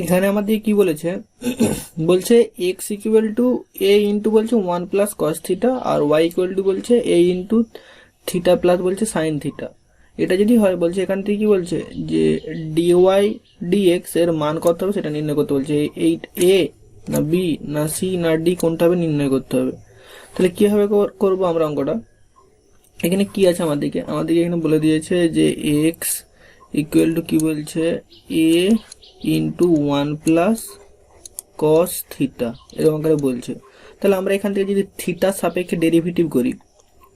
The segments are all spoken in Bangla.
এখানে আমাদের কি বলেছে, বলছে X equal to A into বলছে 1 + cos থিটা, আর ওয়াই ইকুয়াল টু বলছে এ ইন্টু থিটা প্লাস বলছে সাইন থিটা। এটা যদি হয় বলছে এখান থেকে কি বলছে যে ডিওয়াই ডিএক্স এর মান কত হবে সেটা নির্ণয় করতে বলছে। এইট এ না বি না সি না ডি কোনটা হবে নির্ণয় করতে হবে। তাহলে কিভাবে করবো আমরা অঙ্কটা? এখানে কি আছে আমাদেরকে এখানে বলে দিয়েছে যে এক্স ইকুয়াল টু কি বলছে এ ইন্টু 1 + cos থিটা এরকম করে বলছে। তাহলে আমরা এখান থেকে যদি থিটার সাপেক্ষে ডেরিভেটিভ করি,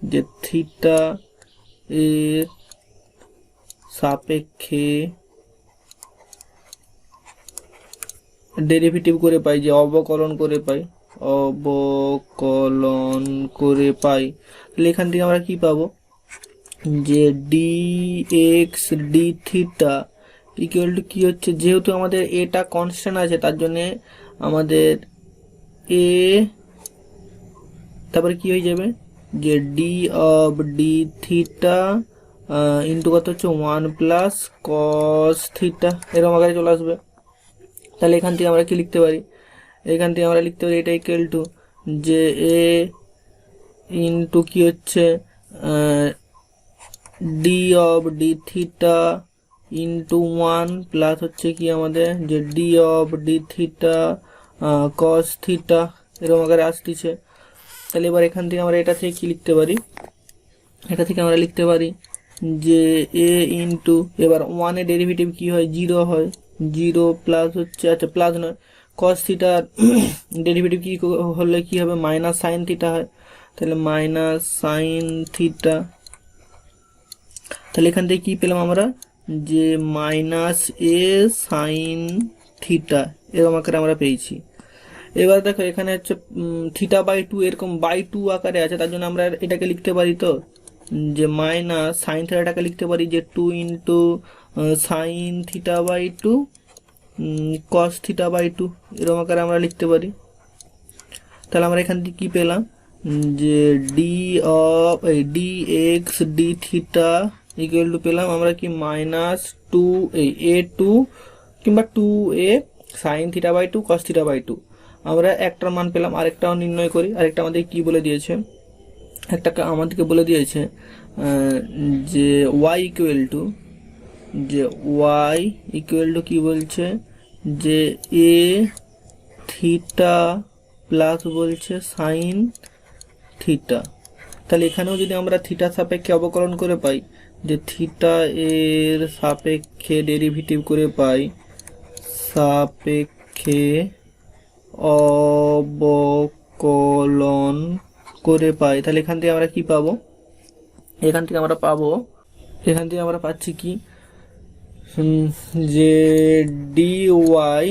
যে থিটা এর সাপেক্ষে ডেরিভেটিভ করে পাই, যে অবকলন করে পাই, তাহলে এখান থেকে আমরা কি পাবো, যে D X D theta equal to কি হচ্ছে, যেহেতু আমাদের এটা কনস্ট্যান্ট আছে তার জন্য আমাদের এ, তারপরে কি হয়ে যাবে যে D of d theta into কত হচ্ছে 1 + cos থিটা এরকম আকারে চলে আসবে। তাহলে এখান থেকে আমরা কি লিখতে পারি, এটা ইকুয়াল টু যে এ ইন্টু কি হচ্ছে D of d theta into 1 plus হচ্ছে কি আমাদের যে D of d theta cos theta এরকম আকারে আসতেছে। তাহলে এবার এখান থেকে আমরা এটা থেকে কি লিখতে পারি, যে এ ইন্টু, এবার 1 এর ডেরিভেটিভ কি হয় 0 হয়, 0 প্লাস হচ্ছে, আচ্ছা প্লাস নয়, cos থিটার ডেরিভেটিভ কি হলে কি হবে মাইনাস সাইন থিটা হয়, তাহলে মাইনাস সাইন থিটা। তাহলে এখান থেকে কি পেলাম আমরা, যে মাইনাস এ সাইন থিটা এরকম আকারে আমরা পেয়েছি। এবার দেখো এখানে হচ্ছে থিটা বাই 2 এরকম বাই 2 আকারে আছে, তার জন্য আমরা এটাকে লিখতে পারি, তো যে মাইনাস সাইন থিটাটাকে লিখতে পারি যে 2 into sine theta by 2 cos theta by 2 এরকম আকারে আমরা লিখতে পারি। তাহলে আমরা এখান থেকে কি পেলাম, যে D of D X D theta equal to পেলাম আমরা কি মাইনাস 2 এ 2 কিংবা 2a sine theta by 2 cos theta by 2। আমরা একটার মান পেলাম, আরেকটাও নির্ণয় করি। আরেকটা আমাদের কি বলে দিয়েছে, আমাদেরকে বলে দিয়েছে যে y ইকুয়াল টু কি বলছে, যে এ থিটা প্লাস বলছে সাইন থিটা। তাহলে এখানেও যদি আমরা থিটার সাপেক্ষে অবকলন করে পাই, যে থিটা এর সাপেক্ষে ডেরিভেটিভ করে পাই, অবকলন করে পাই, তাহলে এখান থেকে আমরা কি পাবো, এখান থেকে আমরা পাচ্ছি কি, যে D Y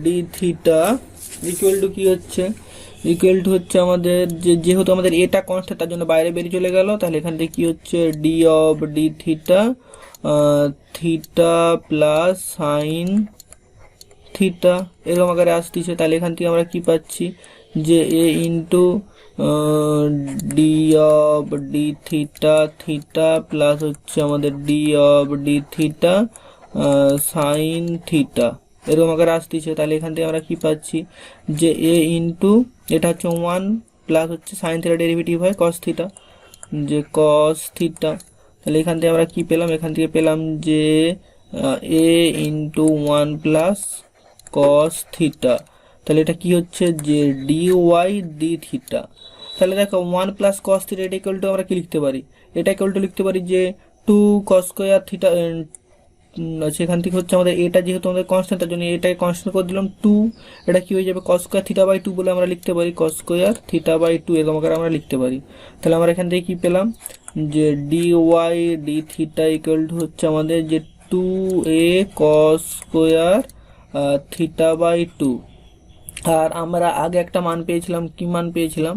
D theta equal to কি হচ্ছে, আমাদের যেহেতু আমাদের এটা কনস্ট্যান্ট তার জন্য বাইরে বেরিয়ে চলে গেল। তাহলে এখান থেকে কি হচ্ছে D of d theta theta plus sign theta এরকম আকারে আসতেছে। তাহলে এখান থেকে আমরা কি পাচ্ছি, যে a into d of d theta plus হচ্ছে আমাদের D of d theta sine theta এরকম আকারে আসতেছে। তাহলে এখান থেকে আমরা কি পাচ্ছি, যে এ ইন্টু এটা হচ্ছে 1 প্লাস হচ্ছে সাইন থিটা ডেরিভেটিভ হয় cos থিটা, যে cos থিটা। তাহলে এখান থেকে আমরা কি পেলাম, যে a into 1 plus cos theta. তাহলে এটা কি হচ্ছে, যে ডি ওয়াই ডি থিটা। তাহলে দেখো 1 + cos থিটা এটা ইকুয়াল টু আমরা কি লিখতে পারি, লিখতে পারি যে 2 cos স্কয়ার থিটা। সেখান থেকে হচ্ছে আমাদের এটা যেহেতু আমাদের কনস্ট্যান্ট তার জন্য এটাকে কনস্ট্যান্ট করে দিলাম 2, এটা কি হয়ে যাবে cos স্কয়ার থিটা বাই 2 বলে আমরা লিখতে পারি, cos স্কয়ার থিটা বাই 2 এরকম করে আমরা লিখতে পারি। তাহলে আমরা এখান থেকে কি পেলাম, যে D Y D theta equal to হচ্ছে আমাদের যে 2a cos square theta by 2। আর আমরা আগে একটা মান পেয়েছিলাম, কি মান পেয়েছিলাম,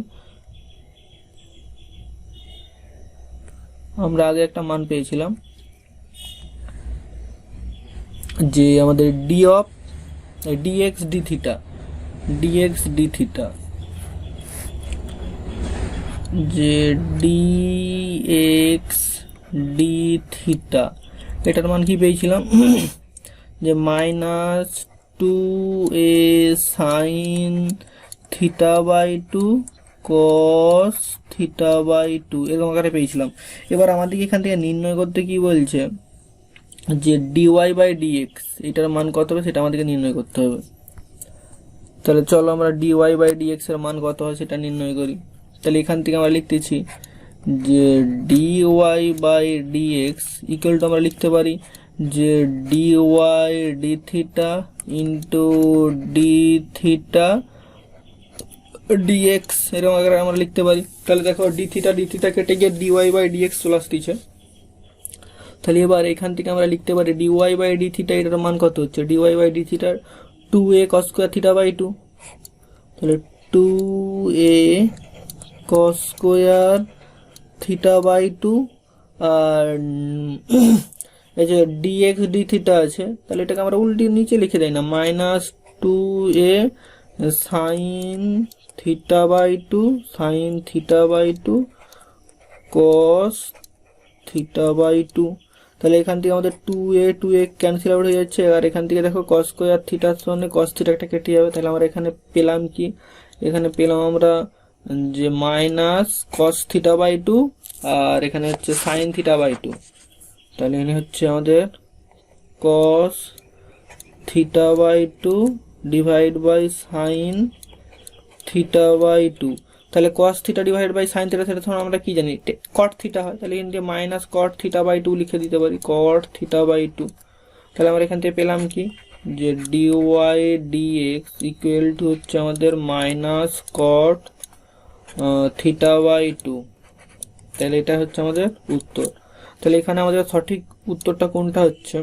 যে আমাদের D of DX D theta, যে ডিএক্স ডি থিটা এটার মান কি পেয়েছিলাম, যে 2a sine theta by 2 cos theta by 2 এরকম আকারে পেয়েছিলাম। এবার আমাদেরকে এখান থেকে নির্ণয় করতে কি বলছে, যে ডিওয়াই বাই ডিএক্স এটার মান কত হবে সেটা আমাদেরকে নির্ণয় করতে হবে। তাহলে চলো আমরা ডিওয়াই বাই ডিএক্স এর মান কত হয় সেটা নির্ণয় করি। তাহলে এখান থেকে আমরা লিখতেছি যে DY by DX equal to আমরা লিখতে পারি যে DY D theta into D theta DX এরকম আকারে আমরা লিখতে পারি। তাহলে দেখো ডি থিটা কেটে গিয়ে ডিওয়াই বাই ডিএক্স চলে আসতেছে। তাহলে এবার এখান থেকে আমরা লিখতে পারি ডিওয়াই বাই ডি থিটা এটার মান কত হচ্ছে, ডিওয়াই বাই ডি থিটার 2a cos square theta by 2। তাহলে 2a cos square theta by 2 আর এই যে ডিএক্স ডি থিটা আছে, তাহলে এটাকে আমরা উল্টে নিচে লিখে দেই না, minus 2a sine theta by 2 sine theta by 2 cos theta by 2। তাহলে এখান থেকে আমাদের 2a ক্যান্সেল আউট হয়ে যাচ্ছে। আর এখান থেকে দেখো কস স্কোয়ার থিটার সঙ্গে কস থিটা একটা কেটে যাবে। তাহলে আমরা এখানে পেলাম কি, এখানে পেলাম আমরা যে মাইনাস কস থিটা বাই 2 আর এখানে হচ্ছে সাইন থিটা বাই 2। তাহলে এখানে হচ্ছে আমাদের cos theta by 2 divide by sine theta by 2। তাহলে cos theta divide by sine theta, সেটা আমরা কি জানি কট থিটা হয়। তাহলে এখান থেকে মাইনাস কট থিটা বাই 2 লিখে দিতে পারি, কট থিটা বাই 2। তাহলে আমরা এখান থেকে পেলাম কি, যে ডিওয়াই ডিএক্স ইকুয়াল টু হচ্ছে আমাদের মাইনাস কট থিটা বাই 2। তাহলে এটা হচ্ছে আমাদের উত্তর। তাহলে এখানে আমাদের সঠিক উত্তরটা কোনটা হচ্ছে,